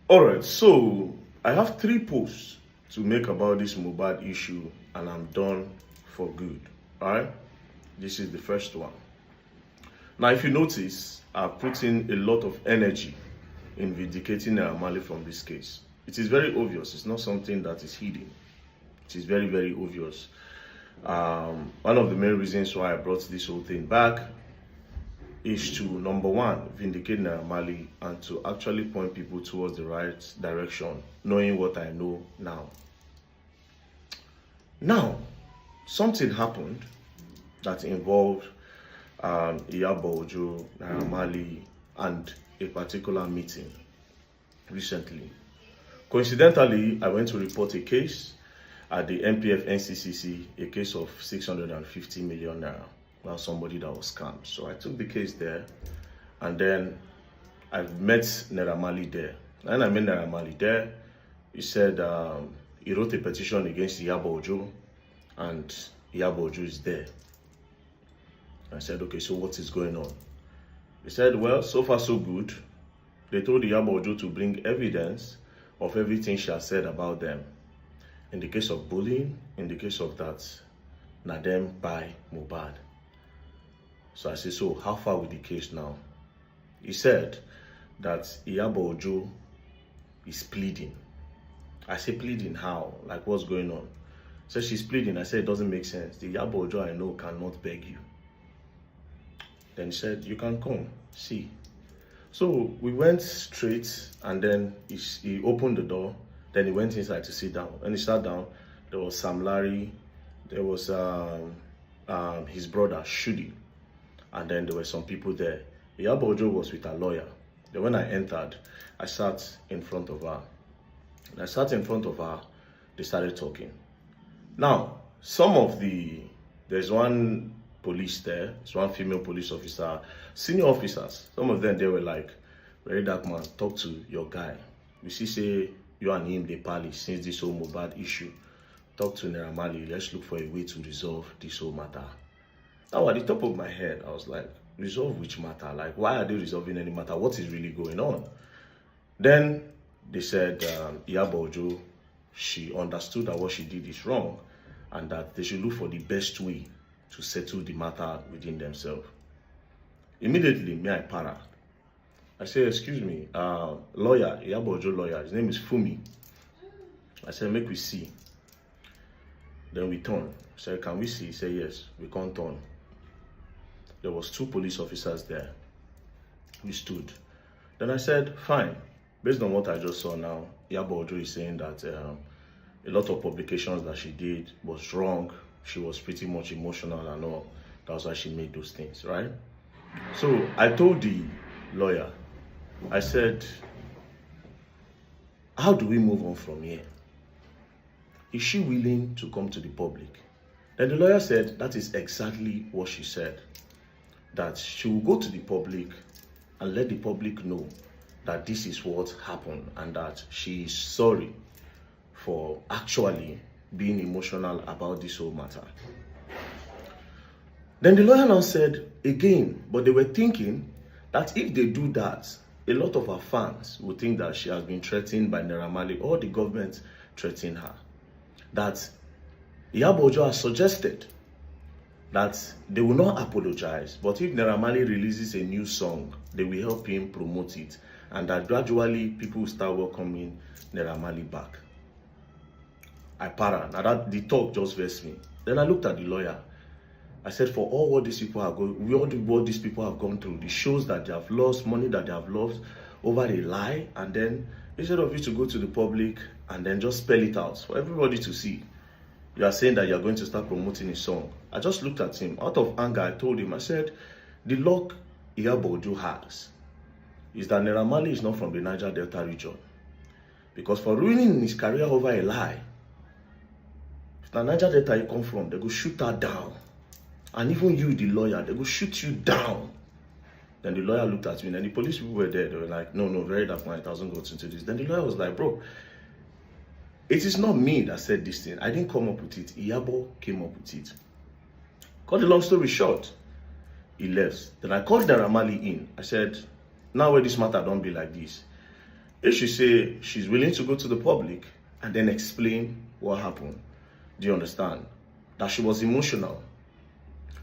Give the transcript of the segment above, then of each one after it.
Alright, so I have 3 posts to make about this MOHBAD issue and I'm done for good. Alright, this is the first one. Now, if you notice, I've put in a lot of energy in vindicating MARLEY from this case. It is very obvious, it's not something that is hidden. It is very, very obvious. One of the main reasons why I brought this whole thing back is to, number one, vindicate MARLEY and to actually point people towards the right direction, knowing what I know now. Now, something happened that involved IYABO, OJO, MARLEY, and a particular meeting recently. Coincidentally, I went to report a case at the MPF NCCC, a case of 650 million naira. About somebody that was scammed. So I took the case there, and then I met MARLEY there. And I met MARLEY there. He said he wrote a petition against IYABO, OJO, and IYABO, OJO is there. I said, okay, so what is going on? He said, well, so far so good. They told IYABO, OJO to bring evidence of everything she has said about them. In the case of bullying, in the case of that, na them by MOHBAD. So I said, so how far with the case now? He said that IYABO, OJO is pleading. I said, pleading how? Like, what's going on? So she's pleading. I said, it doesn't make sense. The IYABO, OJO I know cannot beg you. Then he said, you can come, see. So we went straight, and then he opened the door. Then he went inside to sit down. When he sat down, there was Sam Larry, there was his brother, Shudi. And then there were some people there. IYABO, OJO was with a lawyer. Then when I entered, I sat in front of her. And I sat in front of her, they started talking. Now, there's one police there, there's one female police officer, senior officers. Some of them, they were like, very dark man, talk to your guy. You see, say, you and him, they pally since this whole MOHBAD issue. Talk to MARLEY, let's look for a way to resolve this whole matter. Now, at the top of my head, I was like, resolve which matter? Like, why are they resolving any matter? What is really going on? Then they said, IYABO, OJO, she understood that what she did is wrong and that they should look for the best way to settle the matter within themselves. Immediately, me, I para. I said, excuse me, lawyer, IYABO, OJO lawyer, his name is Fumi. I said, make we see. Then we turn. I said, can we see? He said, yes, we can't turn. There was 2 police officers there. We stood. Then I said, fine. Based on what I just saw now, IYABO, OJO is saying that a lot of publications that she did was wrong. She was pretty much emotional and all. That's why she made those things, right? So I told the lawyer, I said, how do we move on from here? Is she willing to come to the public? Then the lawyer said, that is exactly what she said. That she will go to the public and let the public know that this is what happened and that she is sorry for actually being emotional about this whole matter. Then the lawyer now said, again, but they were thinking that if they do that, a lot of her fans would think that she has been threatened by MARLEY or the government threatening her. That IYABO, OJO has suggested that they will not apologize, but if MARLEY releases a new song, they will help him promote it, and that gradually people will start welcoming MARLEY back. I para. Now that the talk just vexed me. Then I looked at the lawyer. I said, for all what these people are going, what these people have gone through, the shows that they have lost, money that they have lost over a lie, and then instead of you to go to the public and then just spell it out for everybody to see, you are saying that you are going to start promoting a song. I just looked at him. Out of anger, I told him, I said, the luck IYABO, OJO has is that MARLEY is not from the Niger Delta region. Because for ruining his career over a lie, if the Niger Delta you come from, they go shoot her down. And even you, the lawyer, they go shoot you down. Then the lawyer looked at me, and the police people were there. They were like, no, very dark man, it hasn't got into this. Then the lawyer was like, bro, it is not me that said this thing. I didn't come up with it. IYABO came up with it. Cut the long story short, he left. Then I called MARLEY in. I said, now where this matter don't be like this, If she say she's willing to go to the public and then explain what happened, do you understand? That she was emotional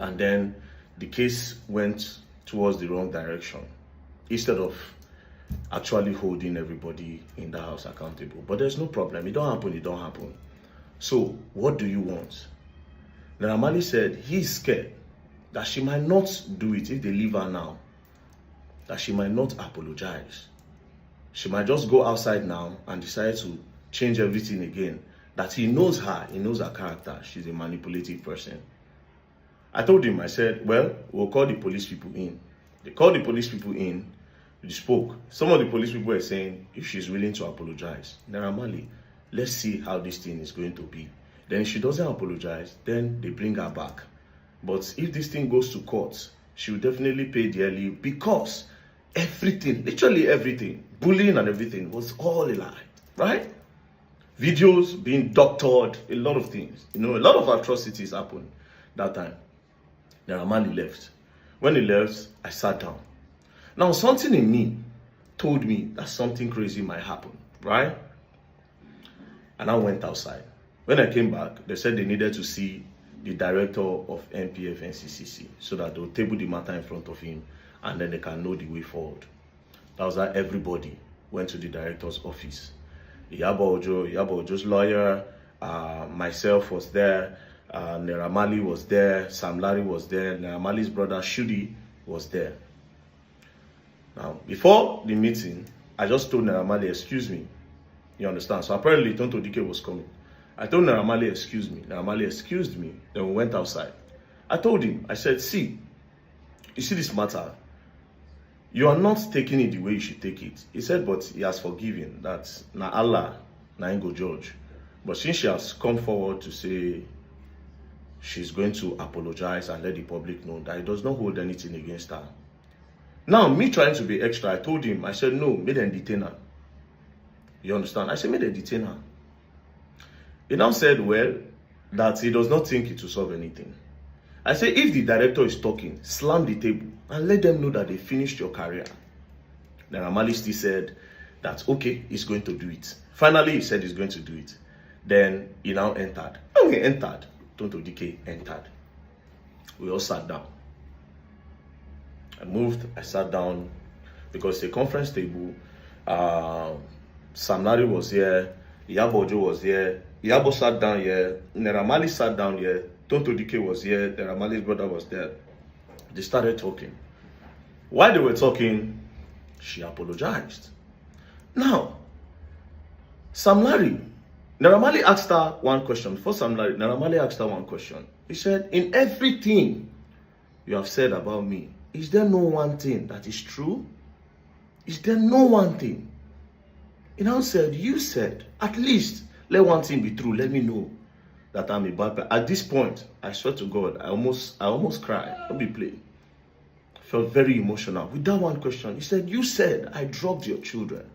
and then the case went towards the wrong direction instead of actually holding everybody in the house accountable. But there's no problem. It don't happen, it don't happen. So what do you want? Naira Marley said he's scared that she might not do it if they leave her now. That she might not apologize. She might just go outside now and decide to change everything again. That he knows her character. She's a manipulative person. I told him, I said, well, we'll call the police people in. They called the police people in, we spoke. Some of the police people were saying, if she's willing to apologize, Naira Marley, let's see how this thing is going to be. Then if she doesn't apologize, then they bring her back. But if this thing goes to court, she will definitely pay dearly because everything, literally everything, bullying and everything was all a lie, right? Videos being doctored, a lot of things. You know, a lot of atrocities happened that time. Naira Marley left. When he left, I sat down. Now, something in me told me that something crazy might happen, right? And I went outside. When I came back, they said they needed to see the director of NPF NCCC so that they'll table the matter in front of him and then they can know the way forward. That was how everybody went to the director's office. IYABO Ojo's lawyer, myself was there, Naira Marley was there, Sam Larry was there, Naira Marley's brother Shudi was there. Now, before the meeting, I just told Naira Marley, excuse me. You understand? So apparently Tonto Dike was coming. I told Naira Marley, excuse me. Naira Marley excused me. Then we went outside. I told him, I said, see, you see this matter? You are not taking it the way you should take it. He said, but he has forgiven. That na Allah, na him go judge. But since she has come forward to say she's going to apologize and let the public know that he does not hold anything against her. Now, me trying to be extra, I told him, I said, no, make them detain her. You understand? I said, make them detain her. He now said, well, that he does not think it will solve anything. I said, if the director is talking, slam the table and let them know that they finished your career. Naira Marley still said that, okay, he's going to do it. Finally, he said he's going to do it. Then he now entered. When he entered, Tonto Dike entered. We all sat down. I moved, I sat down because the conference table, Sam Larry was here, IYABO Ojo was here, IYABO sat down here, Naira Marley sat down here, Tonto Dike was here, Naira Marley's brother was there. They started talking. While they were talking, she apologized. Now, Sam Larry, Naira Marley asked her one question. Before Sam Larry, Naira Marley asked her one question. He said, in everything you have said about me, is there no one thing that is true? Is there no one thing? He now said, you said, at least let one thing be true. Let me know that I'm a bad person. At this point, I swear to God, I almost cried. Don't be playing. I felt very emotional. With that one question, he said, you said I drugged your children.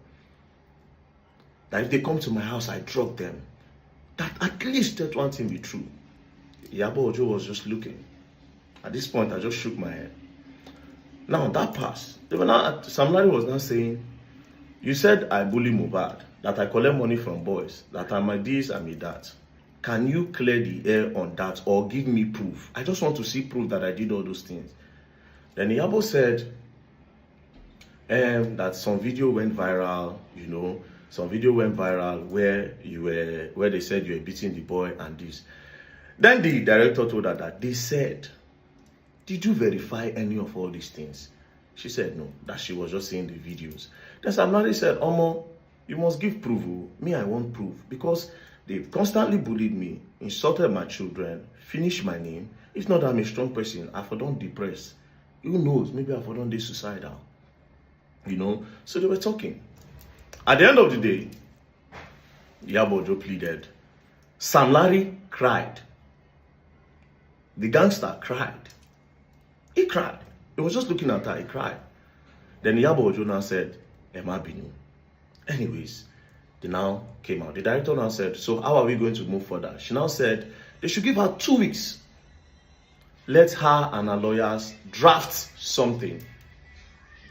That if they come to my house, I drug them. That at least that one thing be true. IYABO Ojo was just looking. At this point, I just shook my head. Now that passed. Sam Larry was now saying, you said I bully MOHBAD, that I collect money from boys, that I'm a this, I'm a that. Can you clear the air on that or give me proof? I just want to see proof that I did all those things. Then IYABO said that some video went viral, you know, some video went viral where they said you were beating the boy and this. Then the director told her that they said, did you verify any of all these things? She said no, that she was just seeing the videos. Then Sam Larry said, Omo, you must give proof. Me, I want proof. Because they constantly bullied me, insulted my children, finished my name. If not, I'm a strong person. I for don't depress. Who knows? Maybe I for don't be suicidal. You know? So they were talking. At the end of the day, IYABO Ojo pleaded. Sam Larry cried. The gangster cried. He cried. He was just looking at her. He cried. Then IYABO Ojo now said, Emma Binu. Anyways, they now came out. The director now said, so how are we going to move further? She now said, they should give her 2 weeks. Let her and her lawyers draft something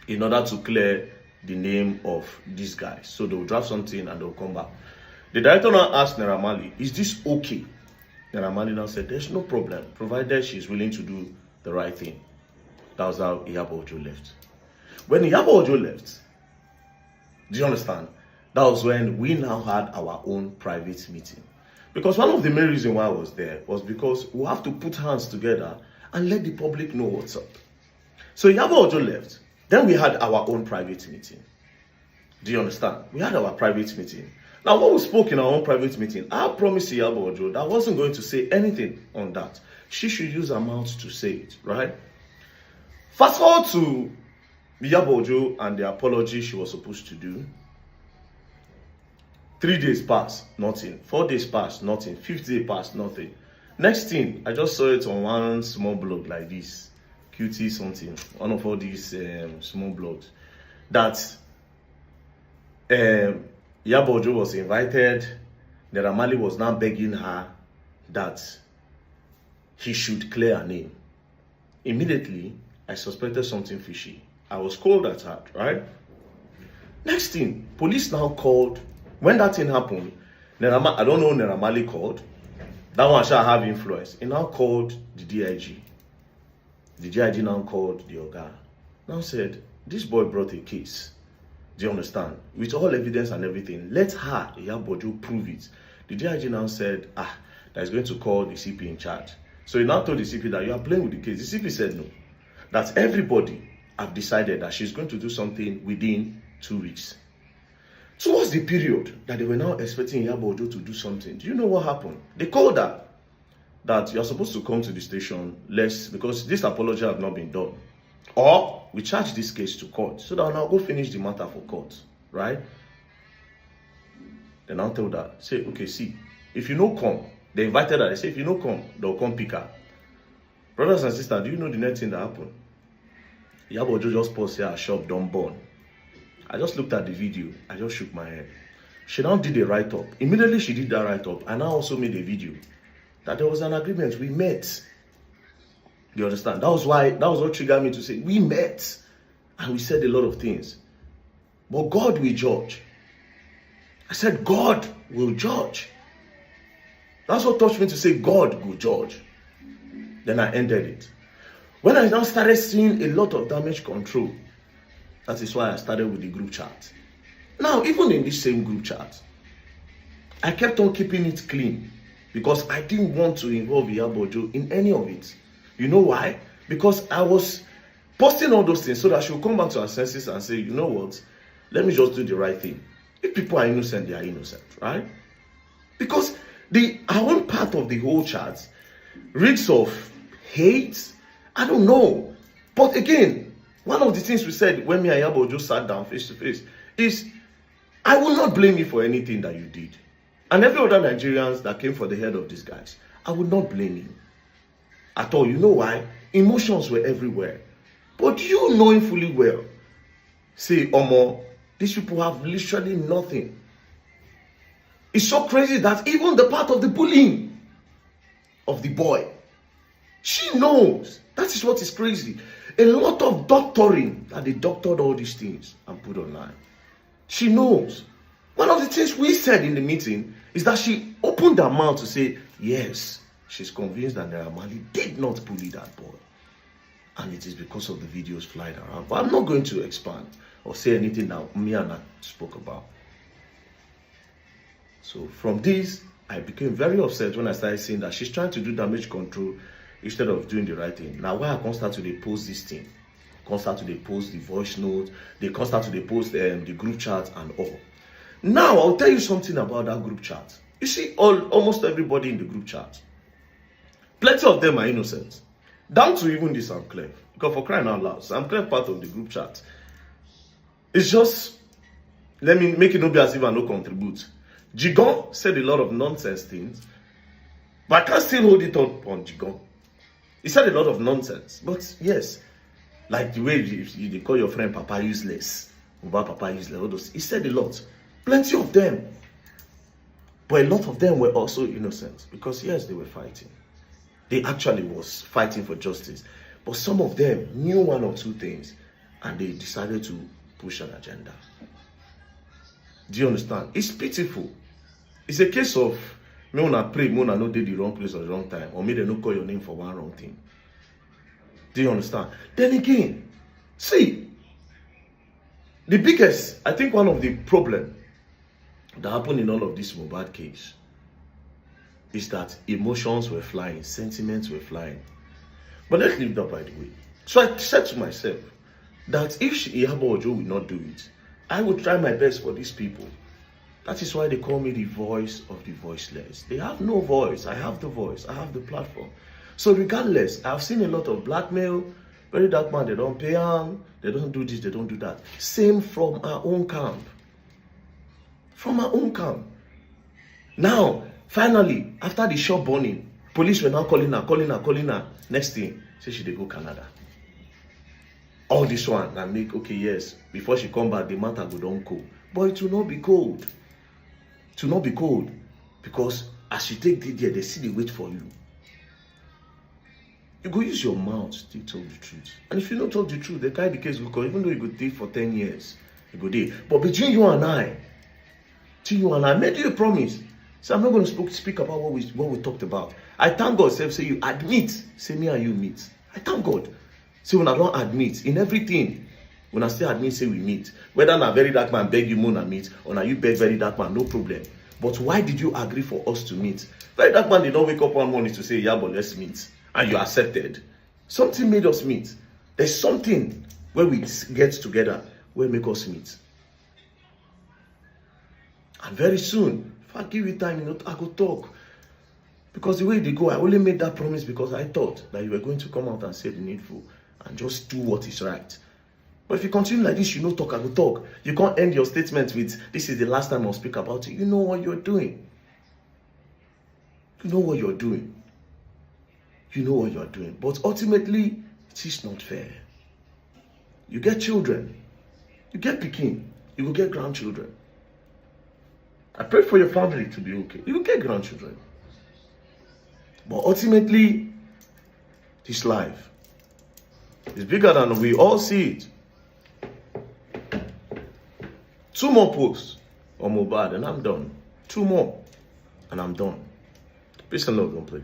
in order to clear the name of these guys. So they'll draft something and they'll come back. The director now asked Naira Marley, is this okay? Naira Marley now said, there's no problem, provided she's willing to do the right thing. That was how IYABO OJO left. When IYABO OJO left, do you understand? That was when we now had our own private meeting. Because one of the main reasons why I was there was because we have to put hands together and let the public know what's up. So IYABO OJO left. Then we had our own private meeting. Do you understand? We had our private meeting. Now, what we spoke in our own private meeting, I promised IYABO OJO that I wasn't going to say anything on that. She should use her mouth to say it, right? Fast forward to IYABO OJO and the apology she was supposed to do. 3 days passed, nothing. 4 days passed, nothing. 5th day passed, nothing. Next thing, I just saw it on one small blog like this. QT something. One of all these small blogs. That IYABO OJO was invited. Naira Marley was now begging her that he should clear her name. Immediately, I suspected something fishy. I was cold at heart, right? Next thing, police now called. When that thing happened, I don't know who Naira Marley called. That one shall have influence. He now called the DIG. The DIG now called the Oga. Now said, this boy brought a case. Do you understand? With all evidence and everything, let her, IYABO OJO, prove it. The DIG now said, that he's going to call the CP in charge. So he now told the CP that you are playing with the case. The CP said no. That everybody have decided that she's going to do something within 2 weeks. Towards the period that they were now expecting IYABO OJO to do something, do you know what happened? They called her that you're supposed to come to the station because this apology have not been done. Or we charge this case to court so that I'll now go finish the matter for court, right? Then I told her, say, okay, see, if you no come, they invited her, they say, if you no come, they'll come pick her. Brothers and sisters, do you know the next thing that happened? IYABO OJO just paused here, her shop don't burn. I just looked at the video. I just shook my head. She now did a write-up. Immediately she did that write-up, and I also made a video that there was an agreement. We met. You understand? That was what triggered me to say, we met. And we said a lot of things. But God will judge. I said, God will judge. That's what touched me to say, God will judge. Then I ended it. When I now started seeing a lot of damage control, that is why I started with the group chat. Now, even in this same group chat, I kept on keeping it clean because I didn't want to involve IYABO OJO in any of it. You know why? Because I was posting all those things so that she will come back to her senses and say, you know what? Let me just do the right thing. If people are innocent, they are innocent, right? Because our own part of the whole chat reeks of hate. I don't know. But again, one of the things we said when me and IYABO OJO sat down face to face is, I will not blame you for anything that you did. And every other Nigerians that came for the head of these guys, I would not blame you at all. You know why? Emotions were everywhere. But you knowing fully well, say, Omo, these people have literally nothing. It's so crazy that even the part of the bullying of the boy, she knows. That is what is crazy. A lot of doctoring that they doctored all these things and put online. She knows. One of the things we said in the meeting is that she opened her mouth to say, yes, she's convinced that Naira Marley did not bully that boy. And it is because of the videos flying around. But I'm not going to expand or say anything that me and I spoke about. So from this, I became very upset when I started seeing that she's trying to do damage control instead of doing the right thing. Now, why I can't start to post this thing? Can't start to post the voice note. They can't start to post the group chat and all. Now, I'll tell you something about that group chat. You see, almost everybody in the group chat, plenty of them are innocent. Down to even the Sam Clef. Because for crying out loud, Sam Clef part of the group chat. It's just, let me make it not be as if I no contribute. Jigon said a lot of nonsense things, but I can't still hold it up on Jigon. He said a lot of nonsense, but yes, like the way you call your friend Papa useless, about Papa useless, all those. He said a lot, plenty of them, but a lot of them were also innocent because yes, they were fighting. They actually was fighting for justice, but some of them knew one or two things, and they decided to push an agenda. Do you understand? It's pitiful. It's a case of me wanna pray, me wanna not do the wrong place or the wrong time, or me they not call your name for one wrong thing. Do you understand? Then again, see, the biggest, I think one of the problem that happened in all of this MOHBAD case is that emotions were flying, sentiments were flying. But let's leave that by the way. So I said to myself that if IYABO OJO will not do it, I will try my best for these people. That is why they call me the voice of the voiceless. They have no voice. I have the voice. I have the platform. So regardless, I've seen a lot of blackmail. Very dark man, they don't pay them. They don't do this, they don't do that. Same from our own camp. From our own camp. Now, finally, after the shop burning, police were now calling her. Next thing, say she dey go Canada. All this one, and make, okay, yes, before she come back, the matter go don cold. But it will not be cold. It will not be cold. Because as you take the there, they see the wait for you. You go use your mouth to tell the truth. And if you don't tell the truth, they carry the case because even though you go there for 10 years, you go there. But between you and I, made you a promise. So I'm not going to speak about what we talked about. I thank God, say you admit, say me and you meet. I thank God. Say when I don't admit in everything, when I still admit, say we meet. Whether na very dark man beg you moon and meet, or na you beg very dark man, no problem. But why did you agree for us to meet? Very dark man did not wake up one morning to say, yeah, but let's meet. And you accepted. Something made us meet. There's something where we get together, where make us meet. And very soon, if I give you time, I go talk. Because the way they go, I only made that promise because I thought that you were going to come out and say the needful and just do what is right. But if you continue like this, you know talk, I go talk. You can't end your statement with, this is the last time I'll speak about it. You know what you're doing. You know what you're doing. You know what you're doing. But ultimately, it is not fair. You get children. You get pikin. You will get grandchildren. I pray for your family to be okay. You will get grandchildren. But ultimately, this life is bigger than we all see it. 2 more posts on MOHBAD and I'm done. 2 more and I'm done. Peace and love, don't play.